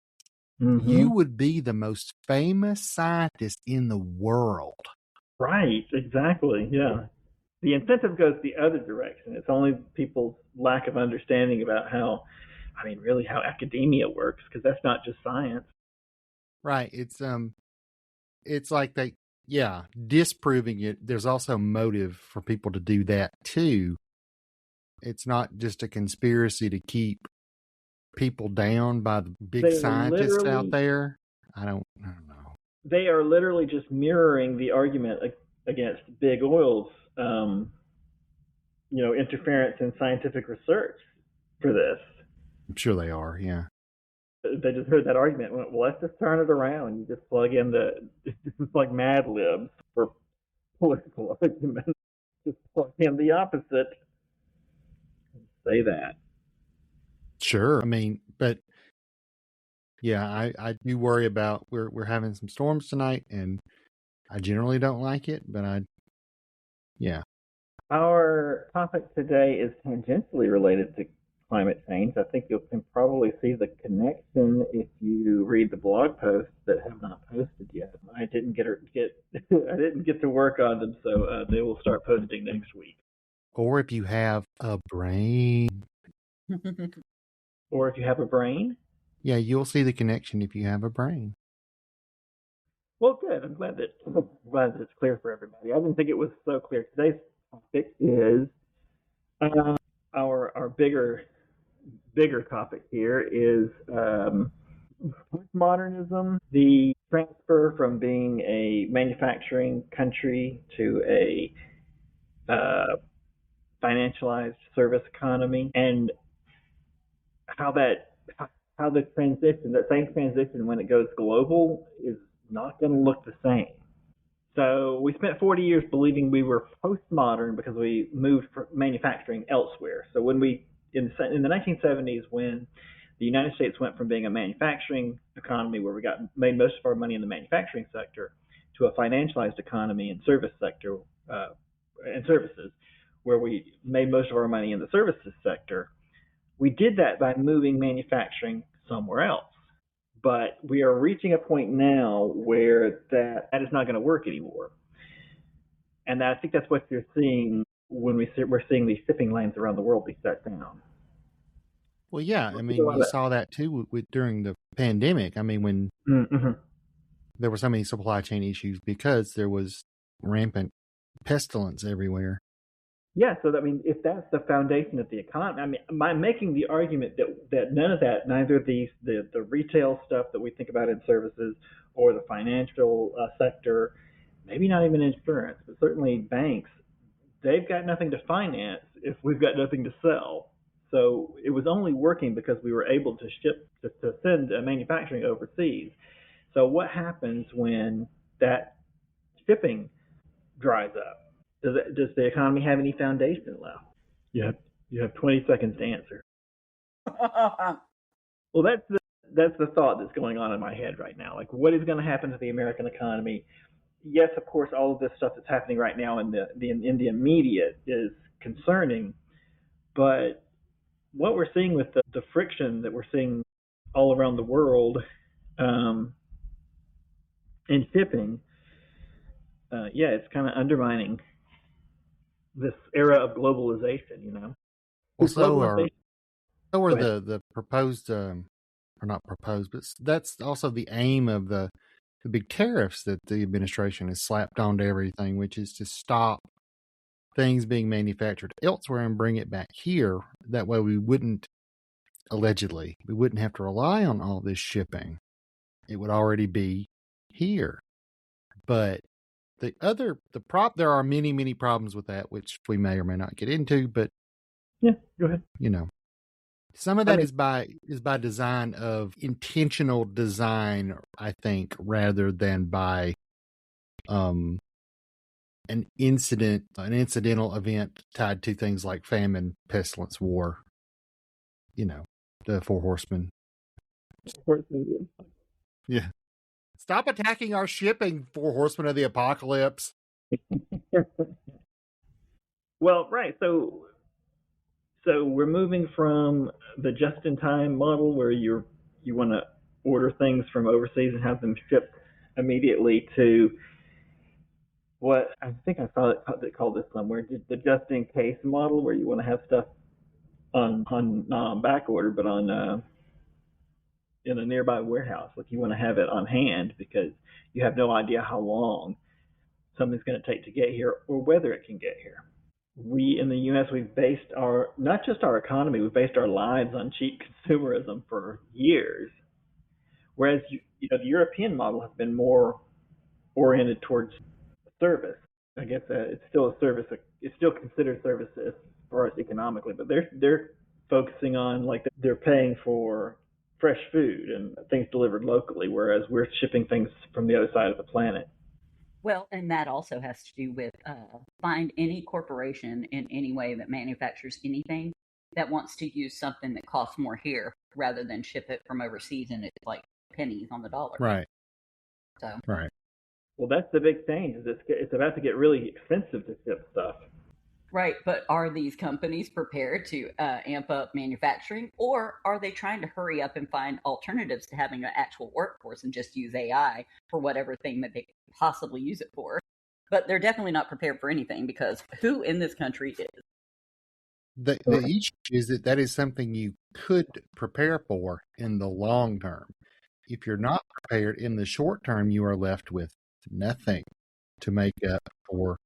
you would be the most famous scientist in the world. Right, exactly, yeah. The incentive goes the other direction. It's only people's lack of understanding about how academia works, because that's not just science. Right. It's like disproving it. There's also motive for people to do that too. It's not just a conspiracy to keep people down by the big scientists out there. I don't know. They are literally just mirroring the argument against big oil's interference in scientific research for this. I'm sure they are, yeah. They just heard that argument and went, well, let's just turn it around. You just plug in this is like Mad Libs for political arguments. Just plug in the opposite. Say that. Sure. I mean, but Yeah, I do worry about we're having some storms tonight, and I generally don't like it, but yeah. Our topic today is tangentially related to climate change. I think you can probably see the connection if you read the blog posts that have not posted yet. I didn't get I didn't get to work on them, so they will start posting next week. Or if you have a brain. Or if you have a brain. Yeah, you'll see the connection if you have a brain. Well, good. I'm glad that it's clear for everybody. I didn't think it was so clear. Today's topic is our bigger topic here is postmodernism, the transfer from being a manufacturing country to a financialized service economy, and how the transition, that same transition when it goes global, is not going to look the same. So we spent 40 years believing we were postmodern because we moved manufacturing elsewhere. So when we in the 1970s, when the United States went from being a manufacturing economy where we made most of our money in the manufacturing sector to a financialized economy and service sector and services, where we made most of our money in the services sector, we did that by moving manufacturing somewhere else. But we are reaching a point now where that is not going to work anymore. And I think that's what you're seeing when we're seeing these shipping lanes around the world be shut down. Well, yeah, I mean, you saw that too during the pandemic. I mean, when there were so many supply chain issues because there was rampant pestilence everywhere. Yeah, so I mean, if that's the foundation of the economy, I mean, I'm making the argument that none of that, neither the retail stuff that we think about in services or the financial sector, maybe not even insurance, but certainly banks, they've got nothing to finance if we've got nothing to sell. So it was only working because we were able to send manufacturing overseas. So what happens when that shipping dries up? Does the economy have any foundation left? You have 20 seconds to answer. Well, that's the thought that's going on in my head right now. Like, what is going to happen to the American economy? Yes, of course, all of this stuff that's happening right now in the immediate is concerning, but what we're seeing with the friction that we're seeing all around the world in shipping, yeah, it's kind of undermining this era of globalization. You know, well, so are globalization. the proposed, or not proposed, but that's also the aim of the big tariffs that the administration has slapped onto everything, which is to stop things being manufactured elsewhere and bring it back here. That way we wouldn't have to rely on all this shipping. It would already be here. But there are many problems with that, which we may or may not get into, but yeah, go ahead. You know, some of that is by design, of intentional design, I think, rather than by an incidental event tied to things like famine, pestilence, war. You know, the Four Horsemen. Yeah. Stop attacking our shipping, Four Horsemen of the Apocalypse. Well, right. So we're moving from the just-in-time model where you want to order things from overseas and have them shipped immediately to what I think I saw it called this somewhere, the just-in-case model, where you want to have stuff not on back order, but on in a nearby warehouse. Like, you want to have it on hand because you have no idea how long something's going to take to get here or whether it can get here. We in the U.S., we've based not just our economy, we've based our lives on cheap consumerism for years. Whereas the European model has been more oriented towards service. I guess it's still a service. It's still considered service as far as economically, but they're focusing on, like, they're paying for fresh food and things delivered locally, whereas we're shipping things from the other side of the planet. Well, and that also has to do with find any corporation in any way that manufactures anything that wants to use something that costs more here rather than ship it from overseas and it's like pennies on the dollar. Right. So Right. Well, that's the big thing. Is it's about to get really expensive to ship stuff. right, but are these companies prepared to amp up manufacturing, or are they trying to hurry up and find alternatives to having an actual workforce and just use AI for whatever thing that they could possibly use it for? But they're definitely not prepared for anything, because who in this country is? The issue is that is something you could prepare for in the long term. If you're not prepared in the short term, you are left with nothing to make up for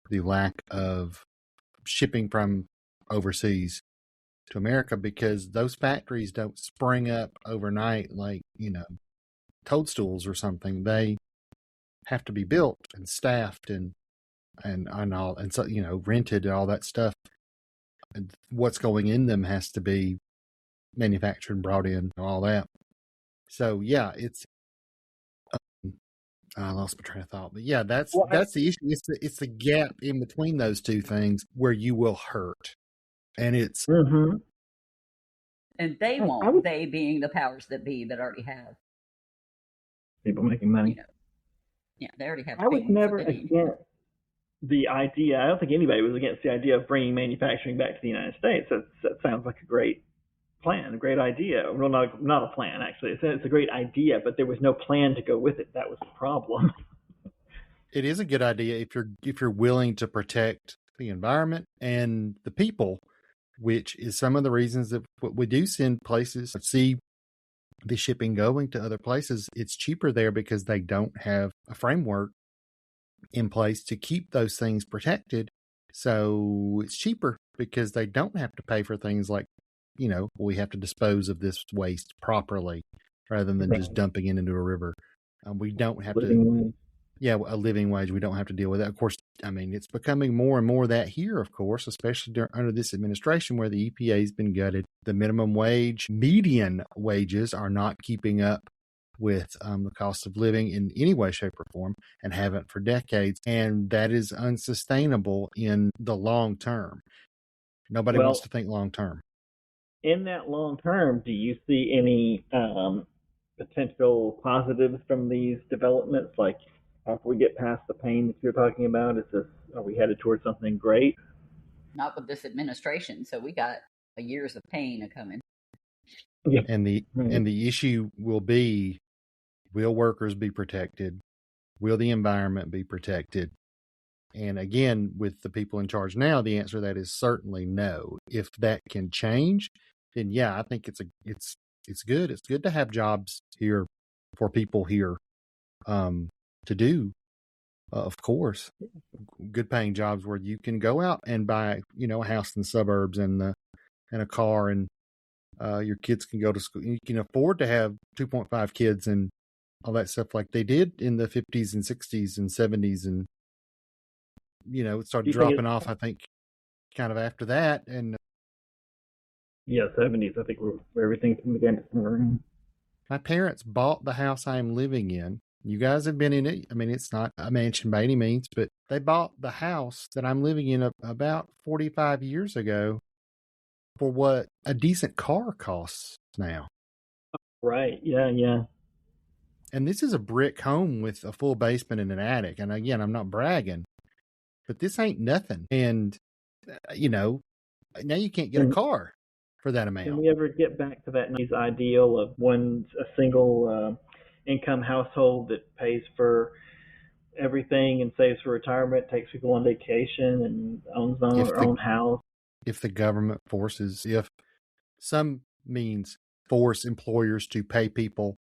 the lack of shipping from overseas to America, because those factories don't spring up overnight like, toadstools or something. They have to be built and staffed and all, and so, rented and all that stuff. And what's going in them has to be manufactured and brought in and all that. So yeah, it's I lost my train of thought, but yeah, that's the issue. It's the gap in between those two things where you will hurt, and it's and they won't. They being the powers that be that already have people making money. Yeah, they already have. I was never against the idea. I don't think anybody was against the idea of bringing manufacturing back to the United States. That sounds like a great plan, a great idea. Well, not a plan, actually. It's a great idea, but there was no plan to go with it. That was the problem. It is a good idea if you're willing to protect the environment and the people, which is some of the reasons that we do send places, see the shipping going to other places. It's cheaper there because they don't have a framework in place to keep those things protected. So it's cheaper because they don't have to pay for things like, we have to dispose of this waste properly rather than just dumping it into a river. We don't have to, a living wage. We don't have to deal with that. Of course, it's becoming more and more that here, of course, especially under this administration where the EPA has been gutted. The minimum wage, median wages are not keeping up with the cost of living in any way, shape, or form, and haven't for decades. And that is unsustainable in the long term. Nobody wants to think long term. In that long term, do you see any potential positives from these developments? Like, after we get past the pain that you're talking about, are we headed towards something great? Not with this administration. So we got years of pain coming. Yeah. And the issue will be: will workers be protected? Will the environment be protected? And again, with the people in charge now, the answer to that is certainly no. If that can change, then yeah, I think it's good. It's good to have jobs here for people here to do. Of course, good paying jobs where you can go out and buy, a house in the suburbs and a car, and your kids can go to school. You can afford to have 2.5 kids and all that stuff like they did in the 50s and 60s and 70s. And, it started dropping off, I think, kind of after that. And 70s, I think, where everything began to turn around. My parents bought the house I am living in. You guys have been in it. It's not a mansion by any means, but they bought the house that I'm living in about 45 years ago for what a decent car costs now. Right. Yeah. And this is a brick home with a full basement and an attic. And again, I'm not bragging, but this ain't nothing. And, now you can't get a car for that amount. Can we ever get back to that nice ideal of a single income household that pays for everything and saves for retirement, takes people on vacation, and owns their own house? If the government if some means force employers to pay people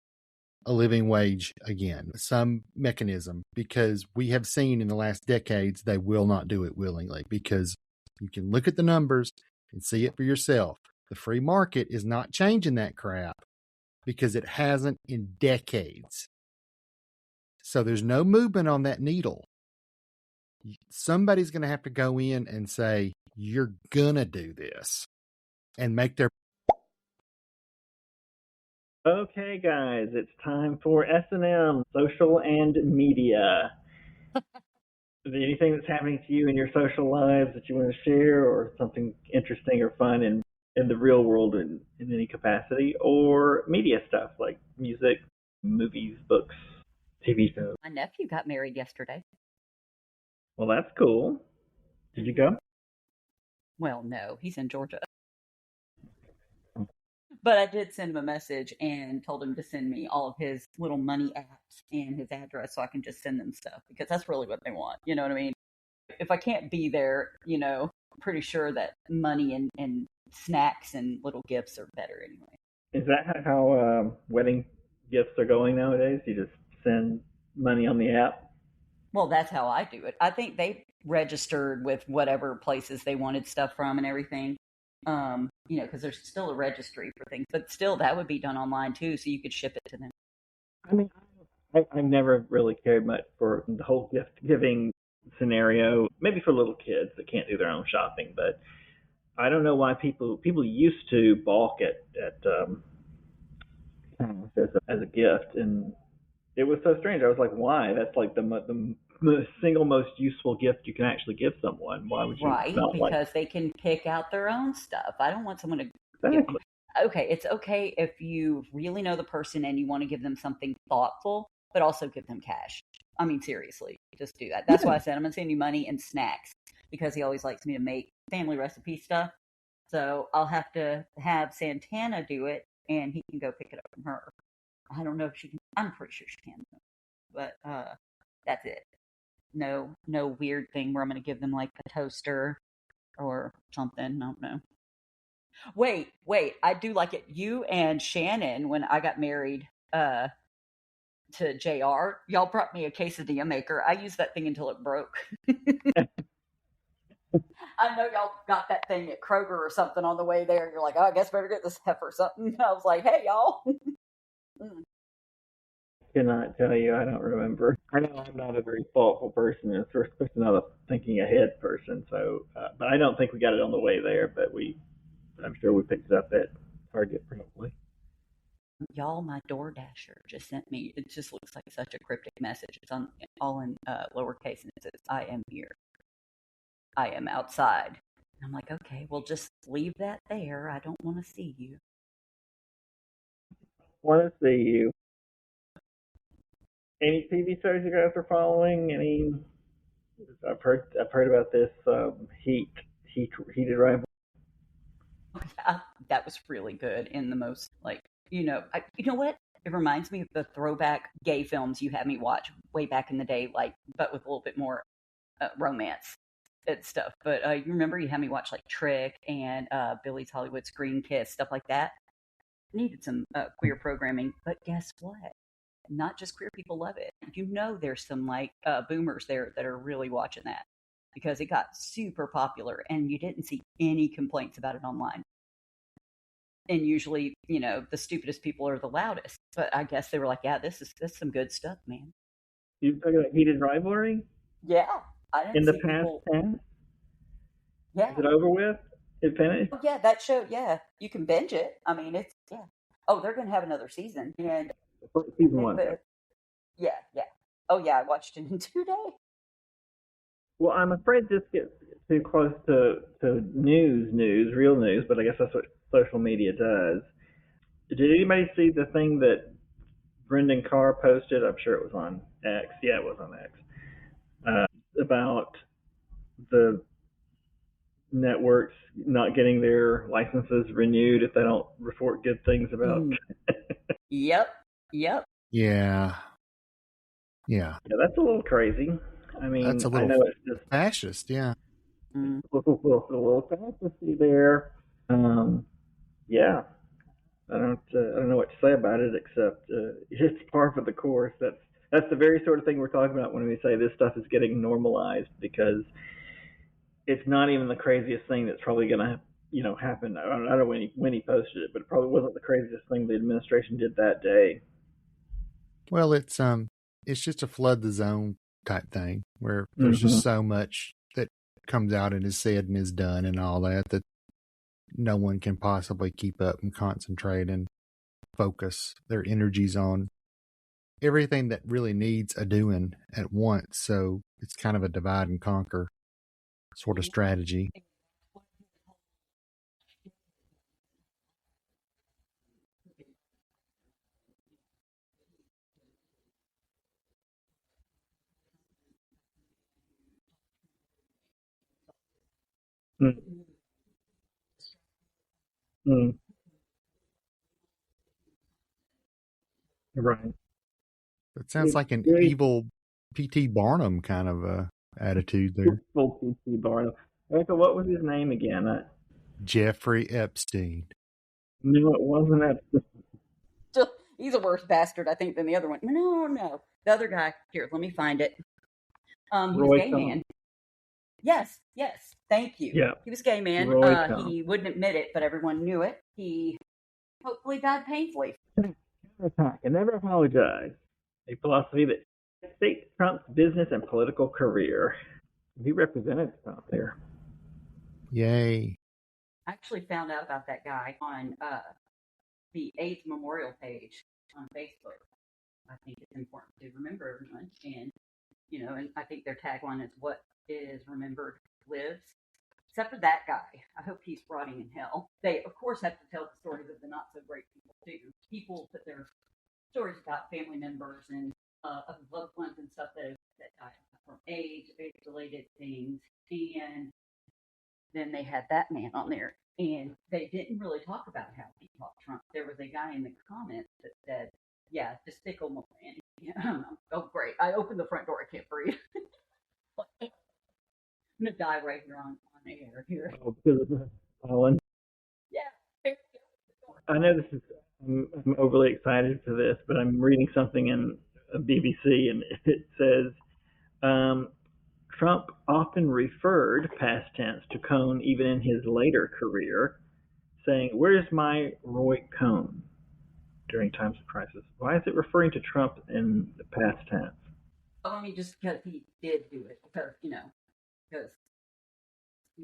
a living wage again, some mechanism, because we have seen in the last decades they will not do it willingly, because you can look at the numbers and see it for yourself. The free market is not changing that crap because it hasn't in decades. So there's no movement on that needle. Somebody's going to have to go in and say, you're going to do this, and make their... Okay, guys, it's time for S&M, social and media. Anything that's happening to you in your social lives that you want to share, or something interesting or fun in in the real world in any capacity, or media stuff like music, movies, books, TV shows. My nephew got married yesterday. Well, that's cool. Did you go? Well, no, he's in Georgia. But I did send him a message and told him to send me all of his little money apps and his address so I can just send them stuff because that's really what they want. You know what I mean? If I can't be there, I'm pretty sure that money and snacks and little gifts are better anyway. Is that how wedding gifts are going nowadays? You just send money on the app? Well, that's how I do it. I think they registered with whatever places they wanted stuff from and everything. Because there's still a registry for things, but still that would be done online too, so you could ship it to them. I mean, I've never really cared much for the whole gift giving scenario. Maybe for little kids that can't do their own shopping, but I don't know why people used to balk at as a gift, and it was so strange. I was like, why? That's like the single most useful gift you can actually give someone. Why would you Right, not like? because they can pick out their own stuff. I don't want someone to Exactly. Okay, it's okay if you really know the person and you want to give them something thoughtful, but also give them cash. I mean, seriously, just do that. That's why I said I'm going to send you money and snacks because he always likes me to make family recipe stuff. So I'll have to have Santana do it and he can go pick it up from her. I don't know if she can. I'm pretty sure she can. But that's it. No weird thing where I'm going to give them like a toaster or something. I don't know. Wait. I do like it. You and Shannon, when I got married to JR, y'all brought me a quesadilla maker. I used that thing until it broke. I know y'all got that thing at Kroger or something on the way there. You're like, oh, I guess better get this heifer or something. I was like, hey, y'all. Cannot tell you. I don't remember. I know I'm not a very thoughtful person, and especially not a thinking ahead person. So, but I don't think we got it on the way there. But I'm sure we picked it up at Target probably. Y'all, my DoorDasher just sent me. It just looks like such a cryptic message. It's all in lowercase, and it says, "I am here. I am outside." And I'm like, okay, well, just leave that there. I don't want to see you. Want to see you. Any TV shows you guys are following? I've heard about this heated rivalry. Yeah, that was really good. In the most you know what? It reminds me of the throwback gay films you had me watch way back in the day, but with a little bit more romance and stuff. But you remember you had me watch like Trick and Billy's Hollywood Screen Kiss, stuff like that. Needed some queer programming, but guess what? Not just queer people love it. There's some boomers there that are really watching that because it got super popular and you didn't see any complaints about it online. And usually, the stupidest people are the loudest. But I guess they were like, yeah, this is some good stuff, man. You talking about heated rivalry? Yeah. I didn't in the see past people. tense? Yeah. Is it over with? It finished? Oh, yeah, that show, yeah. You can binge it. I mean, it's, yeah. Oh, they're going to have another season. And Season one. Yeah. Oh, yeah, I watched it in 2 days. Well, I'm afraid this gets too close to real news, but I guess that's what social media does. Did anybody see the thing that Brendan Carr posted? I'm sure it was on X. Yeah, it was on X. About the networks not getting their licenses renewed if they don't report good things about. Yep. Yeah. Yeah, that's a little crazy. I mean, that's a little I know it's just fascist. Yeah. A little fantasy there. Yeah, I don't know what to say about it except it's par for the course. That's the very sort of thing we're talking about when we say this stuff is getting normalized, because it's not even the craziest thing that's probably going to happen. I don't know when he posted it, but it probably wasn't the craziest thing the administration did that day. Well, it's just a flood the zone type thing where there's just so much that comes out and is said and is done and all that no one can possibly keep up and concentrate and focus their energies on everything that really needs a doing at once. So it's kind of a divide and conquer sort of strategy. Mm. Mm. Right. That sounds like an Very evil P.T. Barnum kind of attitude there. full P.T. Barnum. Okay, so what was his name again? Jeffrey Epstein. No, it wasn't that. Still, he's a worse bastard, I think, than the other one. No. The other guy. Here, let me find it. He was a Roy gay Cohn. man. Yes. Thank you. Yeah, He was a gay man. Roy Cohn. He wouldn't admit it, but everyone knew it. He hopefully died painfully. Attack and never apologize. A philosophy that shaped Trump's business and political career. He represented Trump there. Yay. I actually found out about that guy on the AIDS memorial page on Facebook. I think it's important to remember everyone. And, and I think their tagline is what is remembered lives. Except for that guy. I hope he's rotting in hell. They, of course, have to tell the stories of the not so great people, too. People put their stories about family members and of loved ones and stuff that died from AIDS-related things. And then they had that man on there. And they didn't really talk about how he fought Trump. There was a guy in the comments that said, yeah, despicable man. Yeah, oh, great. I opened the front door. I can't breathe. I'm going to die right here on air here. Oh, because of Colin. Yeah. I know this is, I'm overly excited for this, but I'm reading something in BBC and it says Trump often referred, past tense, to Cohn even in his later career, saying, "Where's my Roy Cohn?" during times of crisis. Why is it referring to Trump in the past tense? I mean, just because he did do it,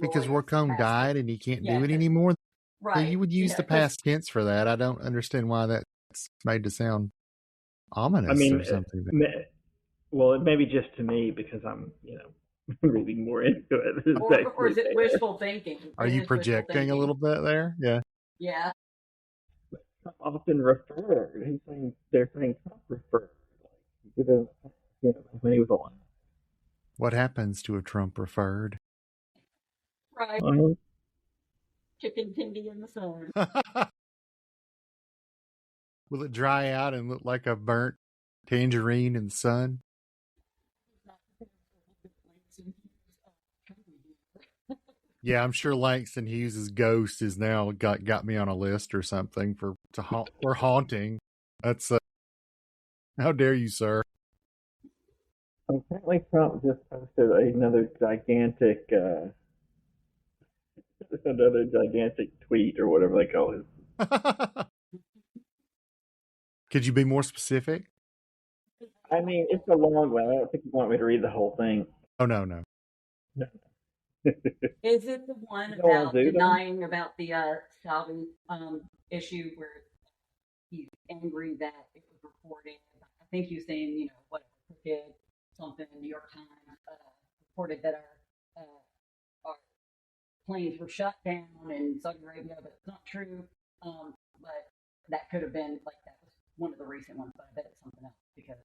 Because Roy Cohn died and he can't do it anymore. Right. So you would use the past tense for that. I don't understand why that's made to sound ominous or something. Well, it may be just to me because I'm, reading more into it. Or is it wishful thinking? Are you projecting a little bit there? Yeah. Yeah. Trump often referred. They're saying Trump referred. When he was alive. What happens to a Trump referred? Right. Chicken tendy in the sun. Will it dry out and look like a burnt tangerine in the sun? Yeah, I'm sure Langston Hughes' ghost is now got me on a list or something for haunting. That's how dare you, sir? Apparently, Trump just posted another gigantic tweet or whatever they call it. Could you be more specific? I mean, it's a long one. I don't think you want me to read the whole thing. Oh, no. Is it the one about denying about the Salvi issue where he's angry that it was reported? I think he was saying, whatever, did something in the New York Times reported that our planes were shut down in Saudi Arabia, but it's not true. But that could have been that was one of the recent ones, but I bet it's something else because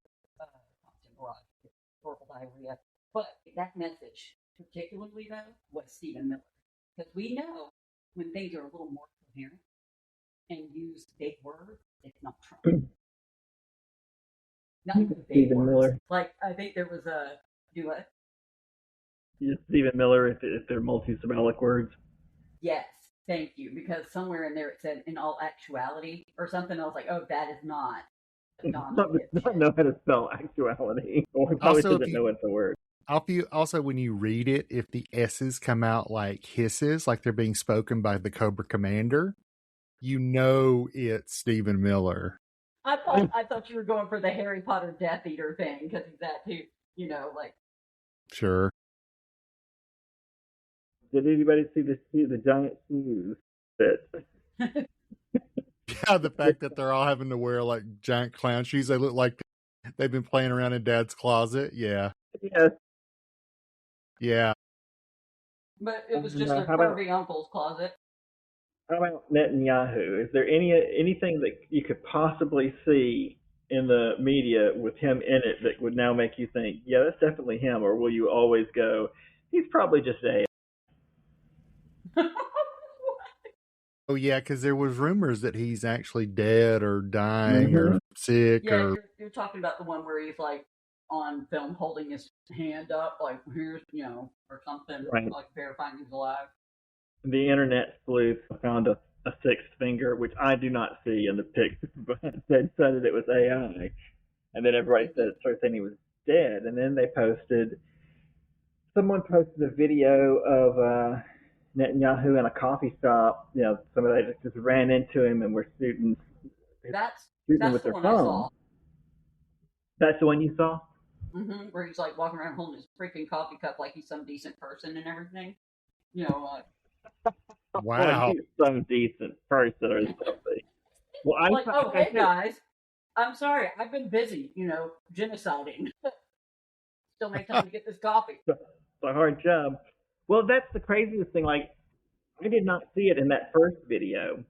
constant barrage, historical diarrhea. But that message, particularly though, was Stephen Miller, because we know when things are a little more coherent and use big words, it's not Trump. Not even big Stephen words. Miller. I think there was a what? Stephen Miller, if they're multi-syllabic words. Yes, thank you. Because somewhere in there it said "in all actuality" or something. I was like, oh, that is not. Not know how to spell actuality. Or probably also, doesn't know it's a word. Also, when you read it, if the S's come out like hisses, like they're being spoken by the Cobra Commander, it's Stephen Miller. I thought you were going for the Harry Potter Death Eater thing because he's that too. Sure. Did anybody see the giant shoes that? Yeah, the fact that they're all having to wear giant clown shoes. They look like they've been playing around in Dad's closet. Yeah. Yes. Yeah. But it was just a pervy uncle's closet. How about Netanyahu? Is there anything that you could possibly see in the media with him in it that would now make you think, yeah, that's definitely him, or will you always go, he's probably just a? Oh yeah, because there was rumors that he's actually dead or dying or sick. Yeah, or you're talking about the one where he's like on film holding his hand up, like here's or something, Right. like verifying he's alive. The internet sleuth found a sixth finger, which I do not see in the picture, but they said that it was AI. And then everybody started saying he was dead. And then someone posted a video of Netanyahu in a coffee shop. Somebody just ran into him and were shooting That's him with the their one phone. I saw. That's the one you saw? Mm-hmm. Where he's like walking around holding his freaking coffee cup like he's some decent person and everything. Wow. Well, he's some decent person or something. Well, like, oh, hey guys, I'm sorry, I've been busy, genociding. Still make time to get this coffee. It's a hard job. Well, that's the craziest thing. Like, I did not see it in that first video,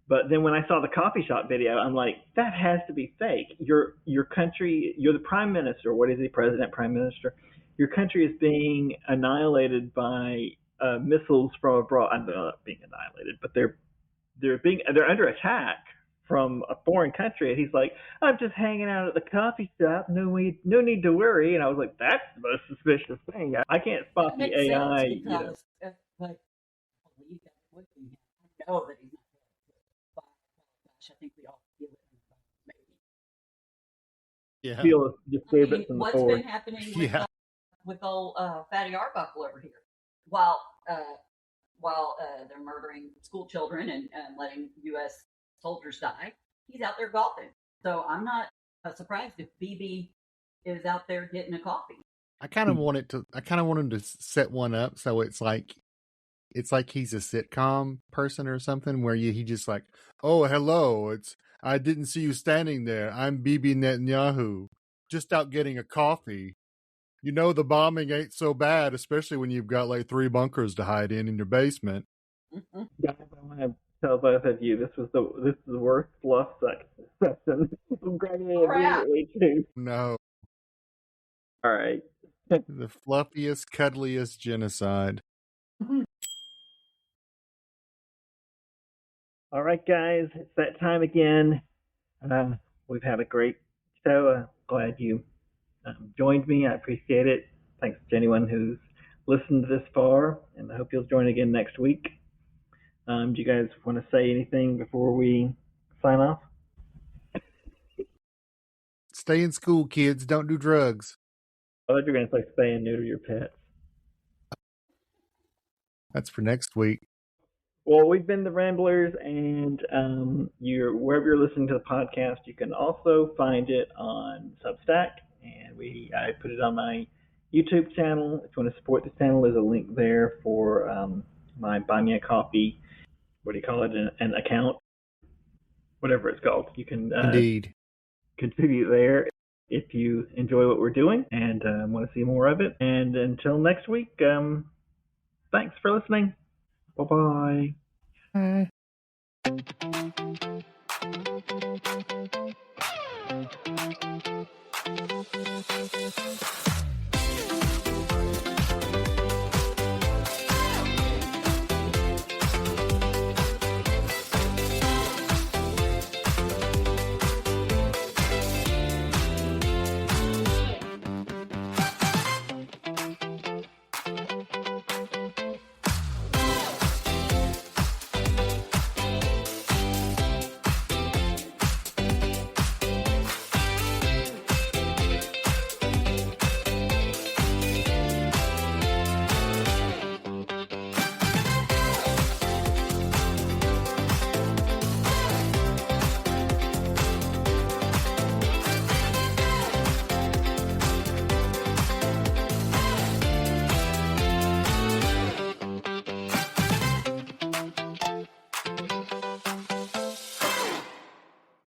but then when I saw the coffee shop video, I'm like, that has to be fake. Your country, you're the prime minister. What is he, president, prime minister? Your country is being annihilated by missiles from abroad. I'm not being annihilated, but they're under attack from a foreign country. And he's like, I'm just hanging out at the coffee shop. No need to worry. And I was like, that's the most suspicious thing. I can't spot the AI. Because, I believe that would be. I know that he's not dead. But gosh, I think we all feel it. Maybe. Yeah. Feel a disturbance in the what's force. been happening with old Fatty Arbuckle over here? While they're murdering school children and letting U.S. soldiers die, he's out there golfing. So I'm not surprised if BB is out there getting a coffee. I kind of want him to set one up so it's like he's a sitcom person or something where he just like, oh hello, I didn't see you standing there. I'm Bibi Netanyahu, just out getting a coffee. The bombing ain't so bad, especially when you've got like 3 bunkers to hide in your basement. Mm-hmm. Guys, I want to tell both of you this is the worst Fluff session. I'm grabbing it immediately too. No. All right. The fluffiest, cuddliest genocide. All right, guys, it's that time again. We've had a great show. Glad you joined me. I appreciate it. Thanks to anyone who's listened this far, and I hope you'll join again next week. Do you guys want to say anything before we sign off? Stay in school, kids. Don't do drugs. I thought you were going to say stay and neuter your pets. That's for next week. Well, we've been the Ramblers, and wherever you're listening to the podcast, you can also find it on Substack, and I put it on my YouTube channel. If you want to support the channel, there's a link there for my Buy Me a Coffee. What do you call it? An account, whatever it's called. You can indeed contribute there if you enjoy what we're doing and want to see more of it. And until next week, thanks for listening. Bye-bye.